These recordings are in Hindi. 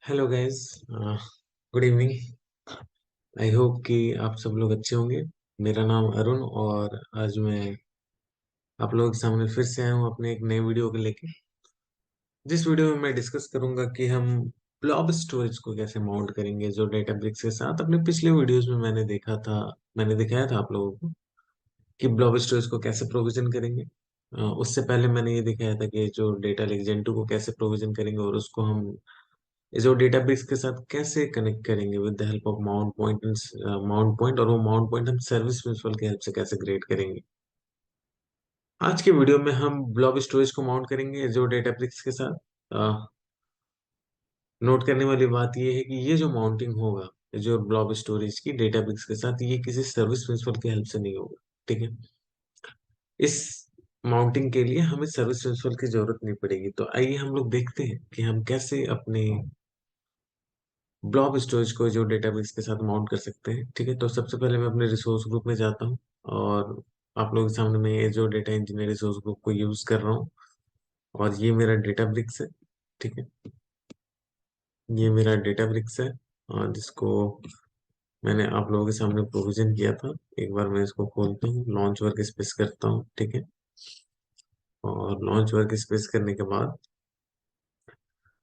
Hello guys. Good evening. I hope कि आप सब लोग अच्छे होंगे। मेरा नाम अरुण और आज मैं आप लोगों के सामने फिर से आया हूँ अपने एक नए वीडियो को लेके। जिस वीडियो में मैं डिस्कस करूंगा कि हम ब्लॉब स्टोरेज को कैसे माउंट करेंगे जो डेटाब्रिक्स के साथ। अपने पिछले वीडियोस में मैंने दिखाया था आप लोगों को कि ब्लॉब स्टोरेज को कैसे प्रोविजन करेंगे। उससे पहले मैंने ये दिखाया था कि जो डेटा लेक जेन 2 को कैसे प्रोविजन करेंगे और उसको हम जो डेटाबेस के साथ कैसे कनेक्ट करेंगे with the help of mount point, और वो माउंट पॉइंट हम सर्विस प्रिंसिपल की हेल्प से कैसे क्रिएट करेंगे। आज के वीडियो में हम ब्लॉब स्टोरेज को माउंट करेंगे जो डेटाब्रिक्स के साथ। नोट करने वाली बात ये है कि ये जो माउंटिंग होगा जो ब्लॉब स्टोरेज की डेटाब्रिक्स के साथ, ये किसी सर्विस प्रिंसिपल की हेल्प से नहीं होगा। ठीक है। इस माउंटिंग के लिए हमें सर्विस प्रिंसिपल की जरूरत नहीं पड़ेगी। तो आइए हम लोग देखते हैं कि हम कैसे अपने ब्लॉब स्टोरेज को जो डेटाबेस के साथ माउंट कर सकते हैं। ठीक है। तो सबसे पहले मैं अपने रिसोर्स ग्रुप में जाता हूँ और आप लोगों के सामने मैं ये जो डेटा इंजीनियर रिसोर्स ग्रुप को यूज कर रहा हूँ और ये मेरा डेटाब्रिक्स है। ठीक है। ये मेरा डेटाब्रिक्स है और जिसको मैंने आप लोगों के सामने प्रोविजन किया था। एक बार मैं इसको खोलता हूँ, लॉन्च वर्क स्पेस करता हूँ। ठीक है। और लॉन्च वर्क स्पेस करने के बाद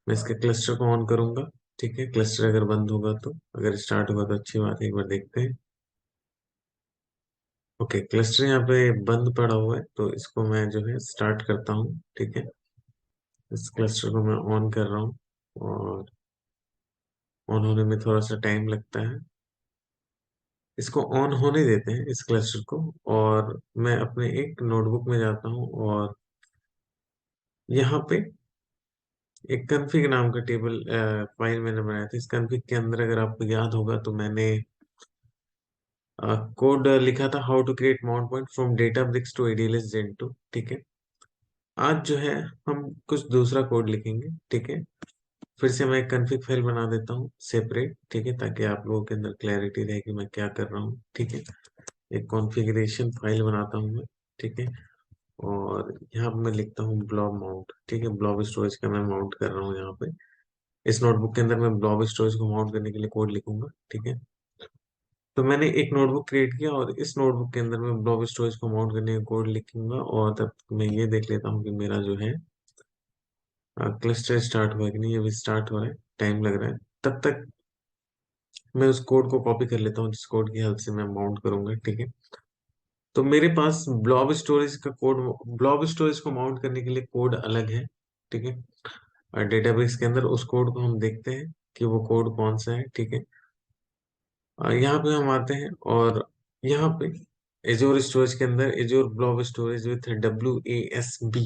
मैं इसके क्लस्टर को ऑन करूंगा। ठीक है। क्लस्टर अगर बंद होगा तो, अगर स्टार्ट होगा तो अच्छी बात है। एक बार देखते हैं। ओके, क्लस्टर यहाँ पे बंद पड़ा हुआ है तो इसको मैं जो है स्टार्ट करता हूँ। ठीक है। इस क्लस्टर को मैं ऑन कर रहा हूँ और ऑन होने में थोड़ा सा टाइम लगता है। इसको ऑन होने देते हैं इस क्लस्टर को, और मैं अपने एक नोटबुक में जाता हूँ और यहाँ पे एक कन्फिग नाम का टेबल फाइल मैंने बनाया था। इस कन्फिग के अंदर अगर आपको याद होगा तो मैंने कोड लिखा था, how to create mount point from Databricks to ADLS Gen 2। ठीक है। आज जो है हम कुछ दूसरा कोड लिखेंगे। ठीक है। फिर से मैं एक कन्फिग फाइल बना देता हूँ सेपरेट। ठीक है, ताकि आप लोगों के अंदर क्लैरिटी रहे कि मैं क्या कर रहा हूँ। ठीक है। एक कॉन्फ़िगरेशन फाइल बनाता हूँ मैं। ठीक है। और यहाँ पे मैं लिखता हूँ ब्लॉब माउंट। ठीक है। ब्लॉब स्टोरेज का मैं माउंट कर रहा हूँ यहाँ पे। इस नोटबुक के अंदर मैं ब्लॉब स्टोरेज को माउंट करने के लिए कोड लिखूंगा। ठीक है। तो मैंने एक नोटबुक क्रिएट किया और इस नोटबुक के अंदर मैं ब्लॉब स्टोरेज को माउंट करने का कोड लिखूंगा, और तब मैं ये देख लेता हूँ कि मेरा जो है क्लस्टर स्टार्ट हुआ है कि नहीं। अभी स्टार्ट हो रहा है, टाइम लग रहा है। तब तक मैं उस कोड को कॉपी कर लेता हूँ जिस कोड की हेल्प से मैं माउंट करूंगा। ठीक है। तो मेरे पास ब्लॉब स्टोरेज को माउंट करने के लिए कोड अलग है। ठीक है। और डेटाबेस के अंदर उस कोड को हम देखते हैं कि वो कोड कौन सा है। ठीक है। यहाँ पे हम आते हैं और यहाँ पे एजोर स्टोरेज के अंदर एजोर ब्लॉब स्टोरेज विथ WASB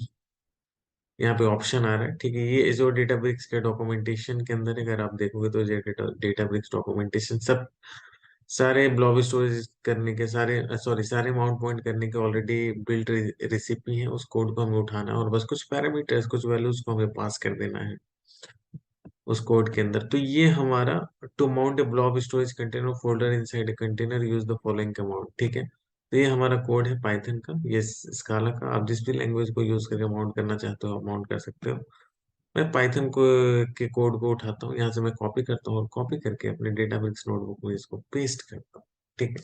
यहाँ पे ऑप्शन आ रहा है। ठीक है। ये एजोर डेटाब्रिक्स के डॉक्यूमेंटेशन के अंदर अगर आप देखोगे तो डेटाब्रिक्स डॉक्यूमेंटेशन सब सारे ब्लॉब स्टोरेज करने के सारे माउंट पॉइंट करने के ऑलरेडी बिल्ट रेसिपी है। उस कोड को हमें उठाना है और बस कुछ पैरामीटर्स कुछ वैल्यूज को हमें पास कर देना है उस कोड के अंदर। तो ये हमारा to mount a blob storage container folder inside a container use the following command. ठीक है। तो ये हमारा कोड है पाइथन का, ये स्काला का। आप जिस भी लैंग्वेज को यूज करके माउंट करना चाहते हो आप माउंट कर सकते हो। मैं पाइथन को के कोड को उठाता हूँ, यहाँ से मैं कॉपी करता हूँ और कॉपी करके अपने डेटाबेस नोटबुक में इसको पेस्ट करता हूँ। ठीक है।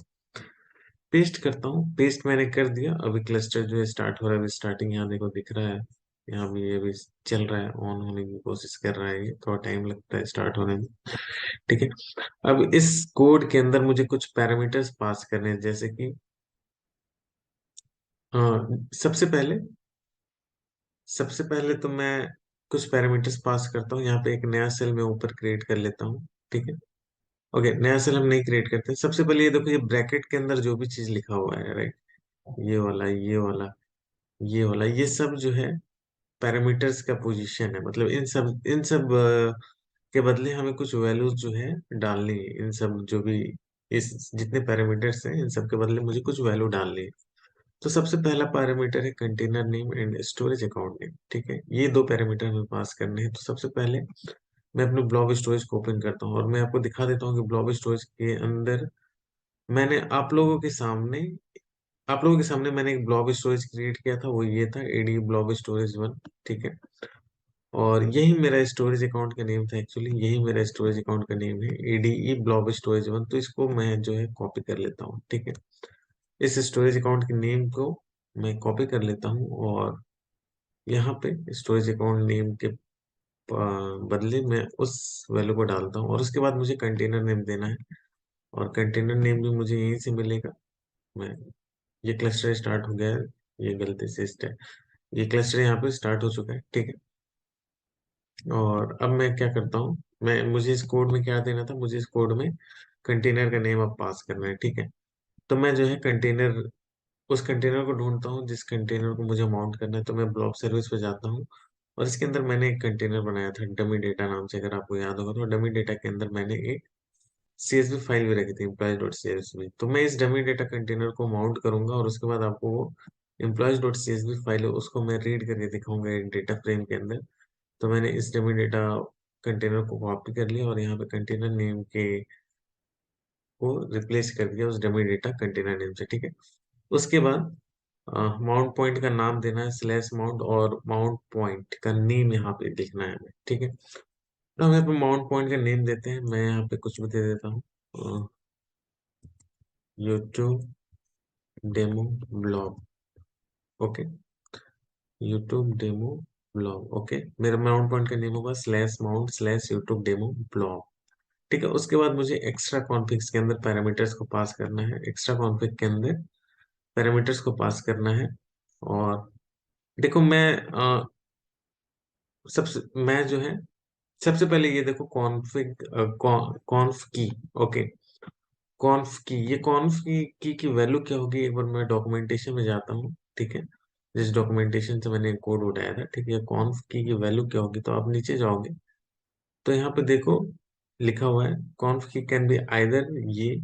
पेस्ट करता हूँ, पेस्ट मैंने कर दिया। अभी क्लस्टर जो है स्टार्ट हो रहा है। अभी स्टार्टिंग यहाँ देखो दिख रहा है। यहाँ भी ये भी चल रहा है, ऑन होने की कोशिश कर रहा है। ये थोड़ा टाइम लगता है स्टार्ट होने में। ठीक है। अब इस कोड के अंदर मुझे कुछ पैरामीटर्स पास करने हैं, जैसे कि सबसे पहले तो मैं कुछ पैरामीटर्स पास करता हूँ। यहाँ पे एक नया सेल मैं ऊपर क्रिएट कर लेता हूँ। ठीक है। ओके, नया सेल हम नहीं क्रिएट करते। सबसे पहले ये देखो, ये ब्रैकेट के अंदर जो भी चीज लिखा हुआ है, राइट, ये वाला ये वाला ये वाला, ये सब जो है पैरामीटर्स का पोजीशन है। मतलब इन सब के बदले हमें कुछ वैल्यूज जो है डालनी है। इन सब जो भी इस जितने पैरामीटर्स हैं इन सब के बदले मुझे कुछ वैल्यू डालनी है। तो सबसे पहला पैरामीटर है container name and storage account name. ठीक है। ये दो पैरामीटर हमें पास करने हैं। तो सबसे पहले मैं अपने ब्लॉब स्टोरेज को ओपन करता हूँ और मैं आपको दिखा देता हूँ कि ब्लॉब स्टोरेज के अंदर मैंने आप लोगों के सामने मैंने एक ब्लॉब स्टोरेज क्रिएट किया था। वो ये था AD ब्लॉब स्टोरेज 1। ठीक है। और यही मेरा स्टोरेज अकाउंट का नेम था, एक्चुअली यही मेरा स्टोरेज अकाउंट का नेम है, ADE ब्लॉब स्टोरेज वन। तो इसको मैं जो है कॉपी कर लेता हूँ, ठीक है। इस स्टोरेज अकाउंट के नेम को मैं कॉपी कर लेता हूँ और यहाँ पे स्टोरेज अकाउंट नेम के बदले मैं उस वैल्यू को डालता हूँ, और उसके बाद मुझे कंटेनर नेम देना है, और कंटेनर नेम भी मुझे यहीं से मिलेगा। मैं ये क्लस्टर स्टार्ट हो गया है, ये गलती से ये क्लस्टर यहाँ पे स्टार्ट हो चुका है, ठीक है। और अब मैं क्या करता हूँ, मैं मुझे इस कोड में क्या देना था, मुझे इस कोड में कंटेनर का नेम अब पास करना है, ठीक है। तो मैं जो है कंटेनर, उस कंटेनर को ढूंढता हूँ जिस कंटेनर को मुझे माउंट करना है। तो मैं ब्लॉब सर्विस पे जाता हूँ, और इसके अंदर मैंने एक कंटेनर बनाया था डमी डेटा नाम से, अगर आपको याद होगा तो। डमी डेटा के अंदर मैंने एक CSV फाइल भी रखी थी, एम्प्लॉयज डॉट CSV। तो मैं इस डमी डेटा कंटेनर को माउंट करूंगा, और उसके बाद आपको वो एम्प्लॉयज डॉट CSV फाइल है उसको मैं रीड करके दिखाऊंगा एक डेटा फ्रेम के अंदर। तो मैंने इस डमी डेटा कंटेनर को कॉपी कर लिया, और यहाँ पे कंटेनर नेम के को रिप्लेस कर दिया उस डमी डेटा कंटेनर नेम से, ठीक है। उसके बाद माउंट पॉइंट का नाम देना है स्लैश माउंट, और माउंट पॉइंट का नेम यहाँ पे लिखना है हमें, ठीक है। तो हम यहाँ पे माउंट पॉइंट का नेम देते हैं, मैं यहाँ पे कुछ भी दे देता हूँ, YouTube demo blog, okay. YouTube demo blog, okay. मेरा माउंट पॉइंट का नेम होगा slash mount slash YouTube demo blog, ठीक है। उसके बाद मुझे एक्स्ट्रा कॉन्फिग्स के अंदर पैरामीटर्स को पास करना है, एक्स्ट्रा कॉन्फिग के अंदर पैरामीटर्स को पास करना है। और देखो मैं सबसे मैं जो है सबसे पहले ये देखो कॉन्फिग कॉन्फ की, ओके। कॉन्फ की, ये कॉन्फ की वैल्यू क्या होगी, एक बार मैं डॉक्यूमेंटेशन में जाता हूँ, ठीक है। जिस डॉक्यूमेंटेशन से मैंने कोड उठाया था, ठीक है, कॉन्फ की वैल्यू क्या होगी, तो आप नीचे जाओगे तो यहाँ पे देखो लिखा हुआ है कॉन्फ की कैन बी आइदर ये,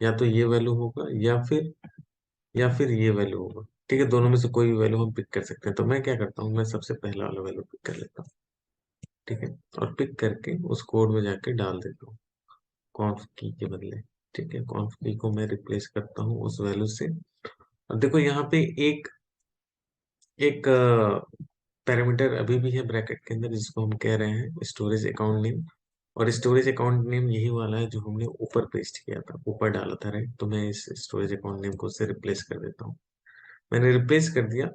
या तो ये वैल्यू होगा, या फिर ये वैल्यू होगा, ठीक है। दोनों में से कोई भी वैल्यू हम पिक कर सकते हैं। तो मैं क्या करता हूँ, मैं सबसे पहला वाला वैल्यू पिक कर लेता हूँ, ठीक है। और पिक करके उस कोड में जाके डाल देता हूँ कॉन्फ की के बदले, ठीक है। कॉन्फ की को मैं रिप्लेस करता हूँ उस वैल्यू से। अब देखो यहाँ पे एक एक पैरामीटर अभी भी है ब्रैकेट के अंदर, जिसको हम कह रहे हैं स्टोरेज अकाउंट नेम। और स्टोरेज अकाउंट नेम यही वाला है जो हमने ऊपर पेस्ट किया था, ऊपर डाला था, राइट। तो मैं इस स्टोरेज अकाउंट नेम को उससे रिप्लेस कर देता हूँ। मैंने रिप्लेस कर दिया,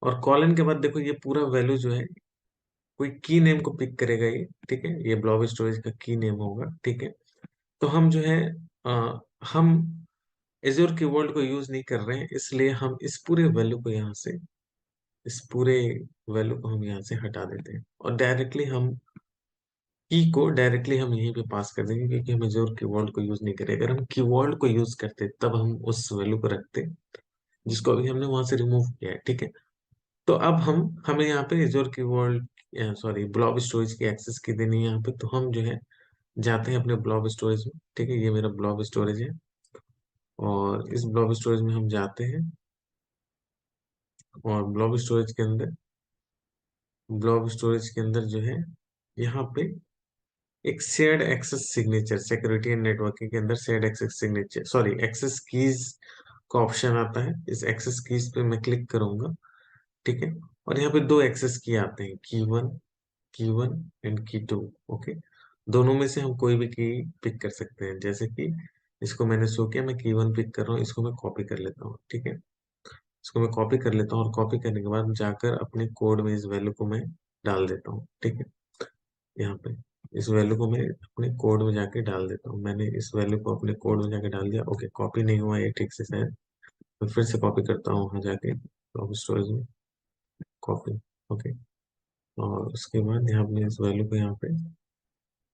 और कॉलन के बाद देखो ये पूरा वैल्यू जो है कोई की नेम को पिक करेगा ये, ठीक है। ये ब्लॉब स्टोरेज का की नेम होगा, ठीक है। तो हम जो है हम एज्योर कीवर्ड को यूज नहीं कर रहे हैं, इसलिए हम इस पूरे वैल्यू को यहाँ से, इस पूरे वैल्यू को हम यहाँ से हटा देते हैं, और डायरेक्टली हम की को डायरेक्टली हम यहीं पे पास कर देंगे, क्योंकि हम एज्योर कीवर्ड को यूज नहीं करें। अगर हम कीवर्ड को यूज करते तब हम उस वैल्यू को रखते जिसको अभी हमने वहां से रिमूव किया है, ठीक है। तो अब हमें यहाँ पे azure keyword, sorry, blob storage की एक्सेस की देनी है यहाँ पे। तो हम जो है जाते हैं अपने ब्लॉब स्टोरेज में, ठीक है। ये मेरा ब्लॉब स्टोरेज है, और इस ब्लॉब स्टोरेज में हम जाते हैं, और ब्लॉब स्टोरेज के अंदर जो है यहाँ पे एक shared access signature, security and networking के अंदर shared access signature, sorry, access keys का ऑप्शन आता है। इस एक्सेस कीज पे मैं क्लिक करूंगा, ठीक है। और यहाँ पे दो एक्सेस की आते हैं, की वन एंड की 2, ओके। दोनों में से हम कोई भी की पिक कर सकते हैं, जैसे कि इसको मैंने शो किया, मैं की 1 पिक कर रहा हूँ, इसको मैं कॉपी कर लेता हूँ, ठीक है। इसको मैं कॉपी कर लेता हूँ, और कॉपी करने के बाद जाकर अपने कोड में इस वैल्यू को मैं डाल देता हूँ, ठीक है। यहाँ पे इस वैल्यू को मैं अपने कोड में जाके डाल देता हूँ। मैंने इस वैल्यू को अपने कोड में जाके डाल दिया, ओके। कॉपी नहीं हुआ ये ठीक से शायद, मैं फिर से कॉपी करता हूँ वहाँ जाके स्टोरेज में, कॉपी, ओके। और उसके बाद यहाँ अपने इस वैल्यू को यहाँ पे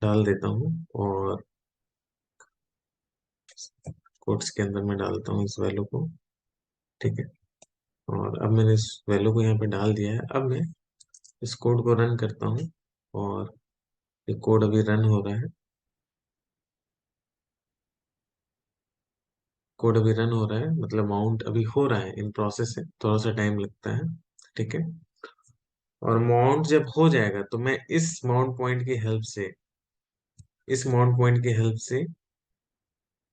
डाल देता हूँ, और कोट्स के अंदर मैं डालता हूँ इस वैल्यू को, ठीक है। और अब मैंने इस वैल्यू को यहाँ पे डाल दिया है। अब मैं इस कोड को रन करता हूँ, और ये कोड अभी रन हो रहा है, कोड अभी रन हो रहा है, मतलब माउंट अभी हो रहा है, इन प्रोसेस है, थोड़ा सा टाइम लगता है, ठीक है। और माउंट जब हो जाएगा तो मैं इस माउंट पॉइंट की हेल्प से,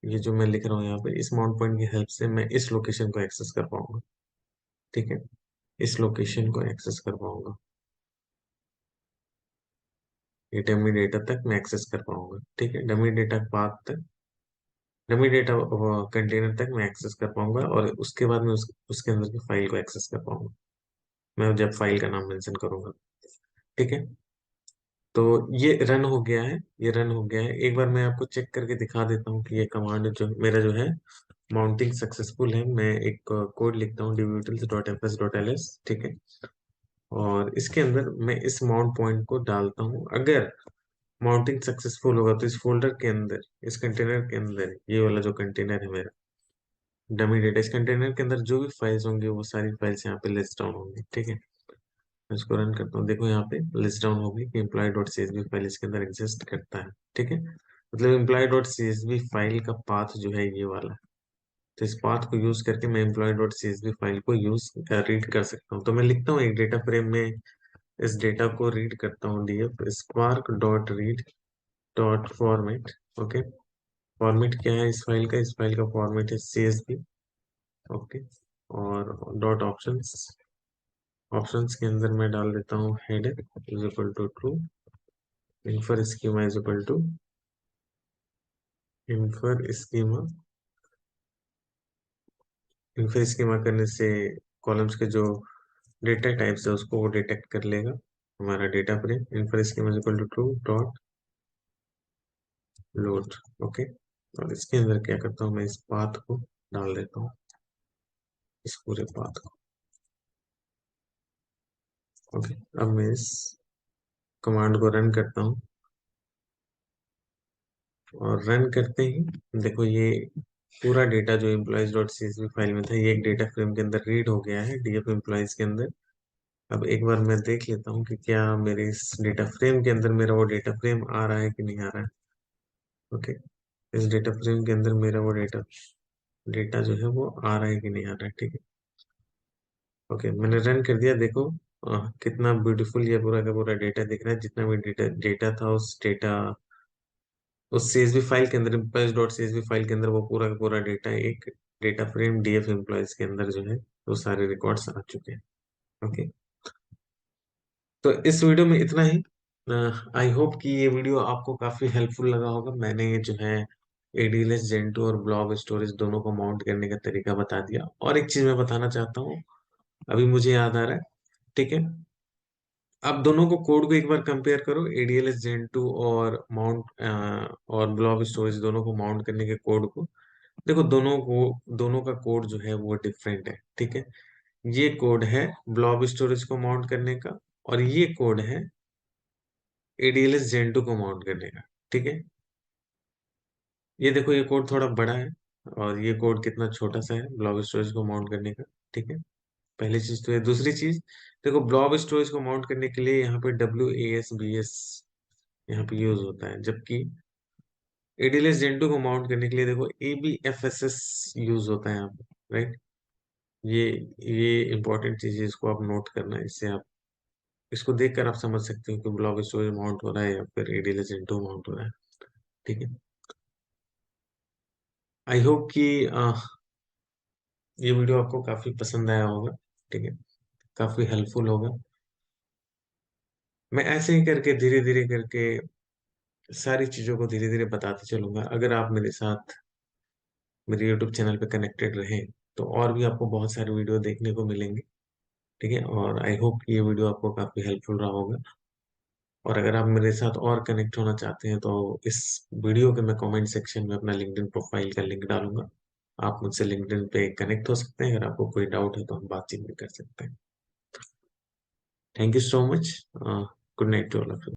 ये जो मैं लिख रहा हूँ यहाँ पे, इस माउंट पॉइंट की हेल्प से मैं इस लोकेशन को एक्सेस कर पाऊंगा, ठीक है। इस लोकेशन को एक्सेस कर पाऊंगा, ये डमी डेटा तक मैं एक्सेस कर पाऊंगा। ठीक है, डमी डेटा पाथ तक, डमी डेटा कंटेनर तक मैं एक्सेस कर पाऊंगा, और उसके बाद मैं उसके अंदर की फाइल को एक्सेस कर पाऊंगा, मैं जब फाइल का नाम मेंशन करूंगा। ठीक है, तो ये रन हो गया है, ये रन हो गया है। एक बार मैं आपको चेक करके दिखा देता हूँ कि ये कमांड जो मेरा जो है माउंटिंग सक्सेसफुल है। मैं एक कोड लिखता हूँ dbutils.fs.ls। ठीक है, और इसके अंदर मैं इस माउंट पॉइंट को डालता हूँ। अगर माउंटिंग सक्सेसफुल होगा तो इस फोल्डर के अंदर, इस कंटेनर के अंदर, ये वाला जो कंटेनर है मेरा डमी डेटा, इस कंटेनर के अंदर जो भी फाइल्स होंगी वो सारी फाइल्स यहाँ पे लिस्ट डाउन होंगी। ठीक है, मैं इसको रन करता हूँ, देखो यहाँ पे लिस्ट डाउन होगी कि एम्प्लॉय डॉट सीएसवी फाइल इसके अंदर एग्जिस्ट करता है। ठीक है, मतलब एम्प्लॉय डॉट सीएसवी फाइल का पाथ जो है ये वाला है। तो इस पाथ को यूज करके मैं एम्प्लॉय डॉट सीएसवी फाइल को यूज रीड कर सकता हूँ। तो मैं लिखता हूँ एक डेटा फ्रेम में, इस डेटा को रीड करता हूँ, DF spark dot read dot format. Okay, format क्या है इस फाइल का? इस फाइल का फॉर्मेट है सीएसवी। ओके, और डॉट ऑप्शंस, ऑप्शंस के अंदर मैं डाल देता हूँ header is equal to true, infer schema is equal to, infer schema, infer schema करने से कॉलम्स के जो डेटा टाइप्स है उसको वो डिटेक्ट कर लेगा हमारा data frame. Infer schema is equal to true dot load. Okay, और इसके अंदर क्या करता हूँ, मैं इस पाथ को डाल देता हूँ, इस पूरे पाथ को। ओके, अब मैं इस कमांड को रन करता हूँ, और रन करते ही देखो ये पूरा डेटा जो एम्प्लॉयज डॉट सीएसवी फाइल में था ये एक डेटा फ्रेम के अंदर रीड हो गया है डीएफ एम्प्लॉयज के अंदर। अब एक बार मैं देख लेता हूँ कि क्या मेरे इस डेटा फ्रेम के अंदर मेरा वो डेटा फ्रेम आ रहा है कि नहीं आ रहा है। ओके, इस डेटा फ्रेम के अंदर मेरा वो डेटा डेटा जो है वो आ रहा है कि नहीं आ रहा है। ठीक है, ओके, मैंने रन कर दिया, देखो कितना ब्यूटीफुल ये पूरा का पूरा डेटा दिख रहा है। जितना भी डेटा डेटा था उस डेटा, उस सीएसवी फाइल के अंदर, एम्प्लॉयज डॉट सीएसवी फाइल के अंदर वो पूरा का पूरा डेटा एक डेटा फ्रेम डीएफ एम्प्लॉयज के अंदर जो है वो सारे रिकॉर्ड्स आ चुके हैं। ओके, तो इस वीडियो में इतना ही। आई होप कि ये वीडियो आपको काफी हेल्पफुल लगा होगा। मैंने ये जो है एडीएलएस जेंटू और ब्लॉब स्टोरेज दोनों को माउंट करने का तरीका बता दिया। और एक चीज मैं बताना चाहता हूँ, अभी मुझे याद आ रहा है। ठीक है, आप दोनों को कोड को एक बार कंपेयर करो, एडीएलएस जेंटू और माउंट और ब्लॉब स्टोरेज दोनों को माउंट करने के कोड को देखो। दोनों का कोड जो है वो डिफरेंट है। ठीक है, ये कोड है ब्लॉब स्टोरेज को माउंट करने का, और ये कोड है एडीएलएस जेन 2 को माउंट करने का। ठीक है, ये देखो ये कोड थोड़ा बड़ा है, और ये कोड कितना छोटा सा है ब्लॉब स्टोरेज को माउंट करने का। ठीक है, पहली चीज तो है। दूसरी चीज देखो, ब्लॉब स्टोरेज को माउंट करने के लिए यहाँ पे WASBS यहाँ पे यूज होता है, जबकि एडीएलएस जेन 2 को माउंट करने के लिए देखो ABFSS यूज होता है यहाँ पे। राइट, ये ये इंपॉर्टेंट चीज है, इसको आप नोट करना है। इससे आप इसको देखकर आप समझ सकते हो कि ब्लॉग स्टोरेज माउंट हो रहा है या फिर एडीएलएस जेन 2 माउंट हो रहा है। ठीक है, आई होप कि ये वीडियो आपको काफी पसंद आया होगा। ठीक है, काफी हेल्पफुल होगा। मैं ऐसे ही करके धीरे धीरे करके सारी चीजों को धीरे धीरे बताते चलूंगा। अगर आप मेरे साथ मेरे यूट्यूब चैनल पे कनेक्टेड रहें तो और भी आपको बहुत सारे वीडियो देखने को मिलेंगे। ठीक है, और आई होप कि ये वीडियो आपको काफी हेल्पफुल रहा होगा। और अगर आप मेरे साथ और कनेक्ट होना चाहते हैं तो इस वीडियो के मैं कमेंट सेक्शन में अपना लिंक्डइन प्रोफाइल का लिंक डालूंगा। आप मुझसे लिंक्डइन पे कनेक्ट हो सकते हैं। अगर आपको कोई डाउट है तो हम बातचीत भी कर सकते हैं। Thank you so much. Good night to all of you.